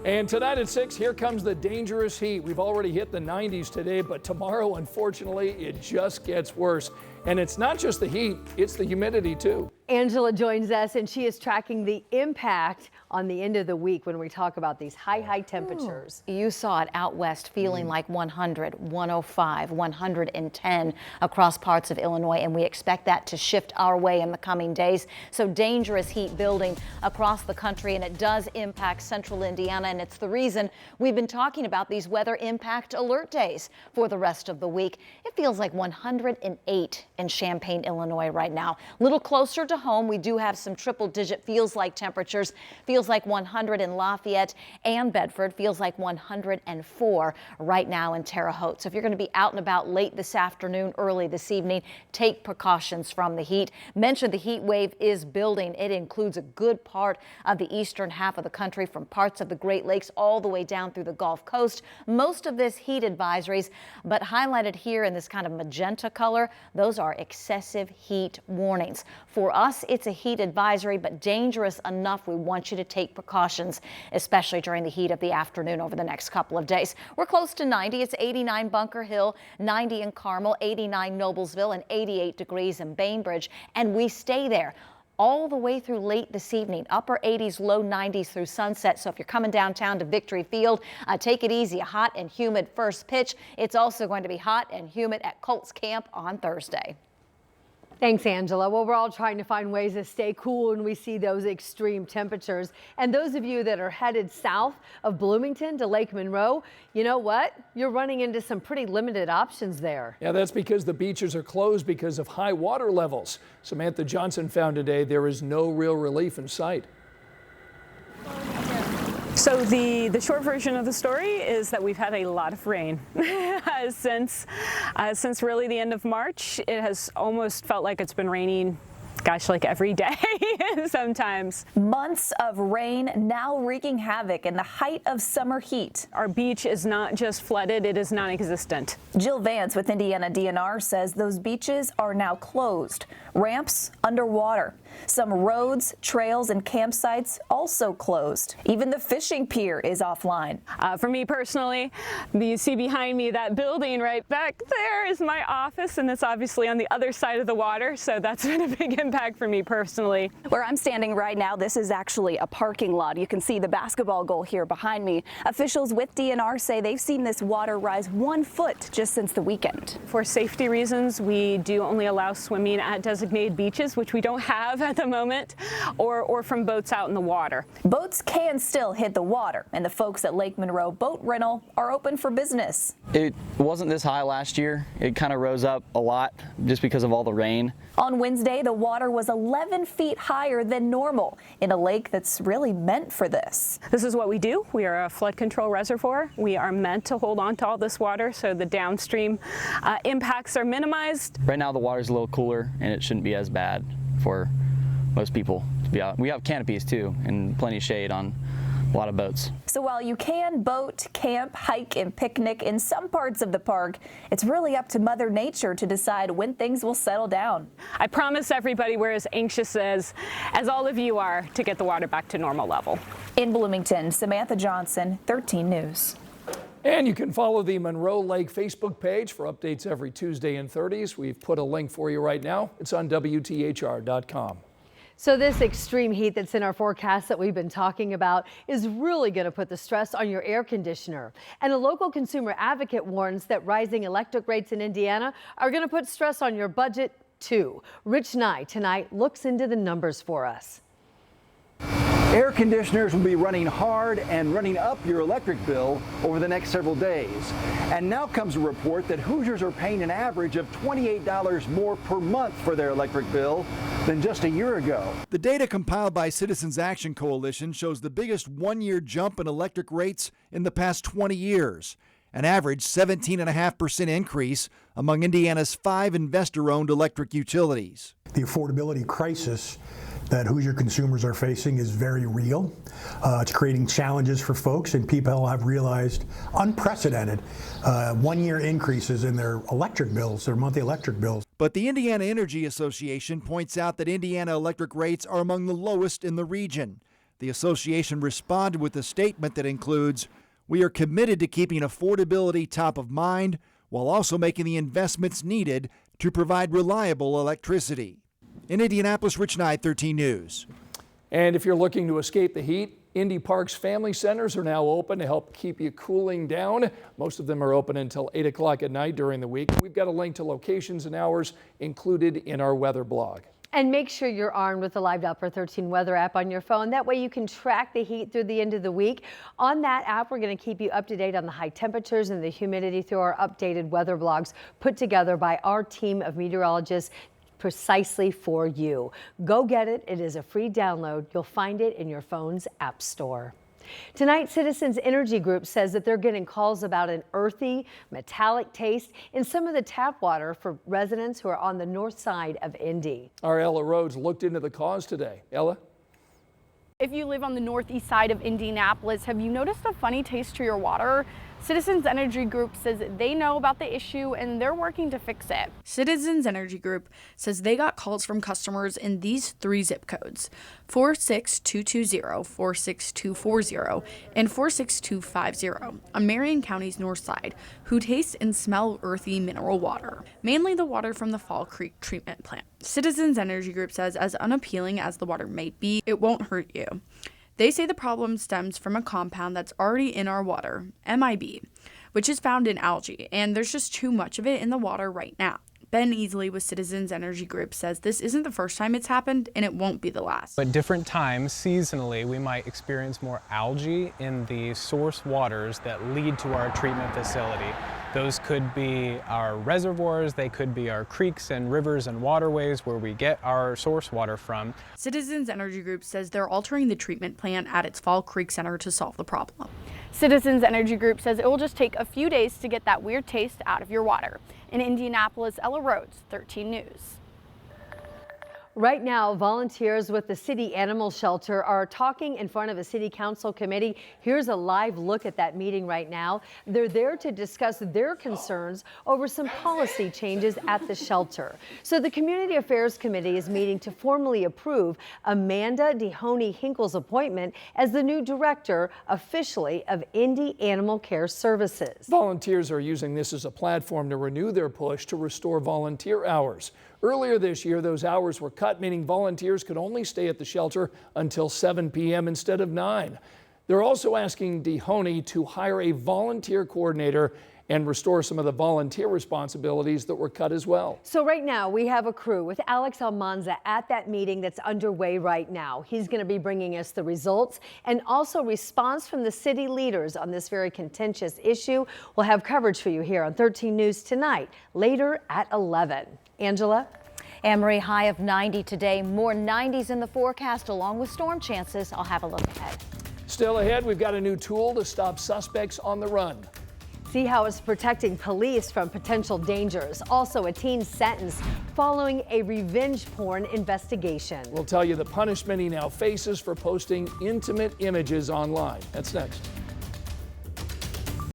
And tonight at 6, here comes the dangerous heat. We've already hit the 90s today, but tomorrow, unfortunately, it just gets worse. And it's not just the heat, it's the humidity too. Angela joins us, and she is tracking the impact on the end of the week when we talk about these high temperatures. You saw it out west, feeling like 100, 105, 110 across parts of Illinois, and we expect that to shift our way in the coming days. So dangerous heat building across the country, and it does impact central Indiana, and it's the reason we've been talking about these weather impact alert days for the rest of the week. It feels like 108 in Champaign, Illinois right now. A little closer to home, we do have some triple-digit feels-like temperatures. Feels like 100 in Lafayette and Bedford. Feels like 104 right now in Terre Haute. So if you're going to be out and about late this afternoon, early this evening, take precautions from the heat. Mentioned the heat wave is building. It includes a good part of the eastern half of the country, from parts of the Great Lakes all the way down through the Gulf Coast. Most of this heat advisories, but highlighted here in this kind of magenta color, those are excessive heat warnings. For us, it's a heat advisory, but dangerous enough we want you to take precautions, especially during the heat of the afternoon over the next couple of days. We're close to 90. It's 89 Bunker Hill, 90 in Carmel, 89 Noblesville, and 88 degrees in Bainbridge, and we stay there all the way through late this evening. Upper 80s, low 90s through sunset. So if you're coming downtown to Victory Field, take it easy. A hot and humid first pitch. It's also going to be hot and humid at Colts Camp on Thursday. Thanks, Angela. Well, we're all trying to find ways to stay cool when we see those extreme temperatures. And those of you that are headed south of Bloomington to Lake Monroe, you know what? You're running into some pretty limited options there. Yeah, that's because the beaches are closed because of high water levels. Samantha Johnson found today there is no real relief in sight. So the short version of the story is that we've had a lot of rain since really the end of March. It has almost felt like it's been raining, gosh, like every day sometimes. Months of rain now wreaking havoc in the height of summer heat. Our beach is not just flooded, it is non-existent. Jill Vance with Indiana DNR says those beaches are now closed. Ramps underwater. Some roads, trails, and campsites also closed. Even the fishing pier is offline. For me personally, you see behind me that building right back there is my office, and it's obviously on the other side of the water, so that's been a big impact for me personally. Where I'm standing right now, this is actually a parking lot. You can see the basketball goal here behind me. Officials with DNR say they've seen this water rise 1 foot just since the weekend. For safety reasons, we do only allow swimming at designated beaches, which we don't have at the moment, or from boats out in the water. Boats can still hit the water, and the folks at Lake Monroe Boat Rental are open for business. It wasn't this high last year. It kind of rose up a lot just because of all the rain. On Wednesday, the water was 11 feet higher than normal in a lake that's really meant for this. This is what we do. We are a flood control reservoir. We are meant to hold on to all this water so the downstream impacts are minimized. Right now the water's a little cooler and it shouldn't be as bad for most people to be out. We have canopies too and plenty of shade on a lot of boats. So while you can boat, camp, hike, and picnic in some parts of the park, it's really up to Mother Nature to decide when things will settle down. I promise everybody we're as anxious as all of you are to get the water back to normal level. In Bloomington, Samantha Johnson, 13 News. And you can follow the Monroe Lake Facebook page for updates every Tuesday and 30s. We've put a link for you right now. It's on WTHR.com. So this extreme heat that's in our forecast that we've been talking about is really going to put the stress on your air conditioner. And a local consumer advocate warns that rising electric rates in Indiana are going to put stress on your budget too. Rich Nye tonight looks into the numbers for us. Air conditioners will be running hard and running up your electric bill over the next several days. And now comes a report that Hoosiers are paying an average of $28 more per month for their electric bill than just a year ago. The data compiled by Citizens Action Coalition shows the biggest one-year jump in electric rates in the past 20 years, an average 17.5% increase among Indiana's 5 investor-owned electric utilities. The affordability crisis that Hoosier consumers are facing is very real. It's creating challenges for folks, and people have realized unprecedented one-year increases in their electric bills, their monthly electric bills. But the Indiana Energy Association points out that Indiana electric rates are among the lowest in the region. The association responded with a statement that includes, "We are committed to keeping affordability top of mind while also making the investments needed to provide reliable electricity." In Indianapolis, Rich Knight, 13 News. And if you're looking to escape the heat, Indy Park's family centers are now open to help keep you cooling down. Most of them are open until 8 o'clock at night during the week. We've got a link to locations and hours included in our weather blog. And make sure you're armed with the Live Doppler 13 weather app on your phone. That way you can track the heat through the end of the week. On that app, we're going to keep you up to date on the high temperatures and the humidity through our updated weather blogs put together by our team of meteorologists precisely for you. Go get it. It is a free download. You'll find it in your phone's app store. Tonight, Citizens Energy Group says that they're getting calls about an earthy, metallic taste in some of the tap water for residents who are on the north side of Indy. Our Ella Rhodes looked into the cause today. Ella? If you live on the northeast side of Indianapolis, have you noticed a funny taste to your water? Citizens Energy Group says they know about the issue and they're working to fix it. Citizens Energy Group says they got calls from customers in these 3 zip codes: 46220, 46240, and 46250 on Marion County's north side, who taste and smell earthy mineral water, mainly the water from the Fall Creek treatment plant. Citizens Energy Group says as unappealing as the water may be, it won't hurt you. They say the problem stems from a compound that's already in our water, MIB, which is found in algae, and there's just too much of it in the water right now. Ben Easley with Citizens Energy Group says this isn't the first time it's happened, and it won't be the last. At different times, seasonally, we might experience more algae in the source waters that lead to our treatment facility. Those could be our reservoirs, they could be our creeks and rivers and waterways where we get our source water from. Citizens Energy Group says they're altering the treatment plant at its Fall Creek Center to solve the problem. Citizens Energy Group says it will just take a few days to get that weird taste out of your water. In Indianapolis, Ella Rhodes, 13 News. Right now, volunteers with the city animal shelter are talking in front of a city council committee. Here's a live look at that meeting right now. They're there to discuss their concerns over some policy changes at the shelter. So the Community Affairs Committee is meeting to formally approve Amanda DeHoney-Hinkle's appointment as the new director officially of Indy Animal Care Services. Volunteers are using this as a platform to renew their push to restore volunteer hours. Earlier this year, those hours were cut, meaning volunteers could only stay at the shelter until 7 p.m. instead of 9. They're also asking DeHoney to hire a volunteer coordinator and restore some of the volunteer responsibilities that were cut as well. So right now we have a crew with Alex Almanza at that meeting that's underway right now. He's going to be bringing us the results and also response from the city leaders on this very contentious issue. We'll have coverage for you here on 13 News tonight, later at 11. Angela? Anne-Marie, high of 90 today. More 90s in the forecast along with storm chances. I'll have a look ahead. Still ahead, we've got a new tool to stop suspects on the run. See how it's protecting police from potential dangers. Also, a teen sentenced following a revenge porn investigation. We'll tell you the punishment he now faces for posting intimate images online. That's next.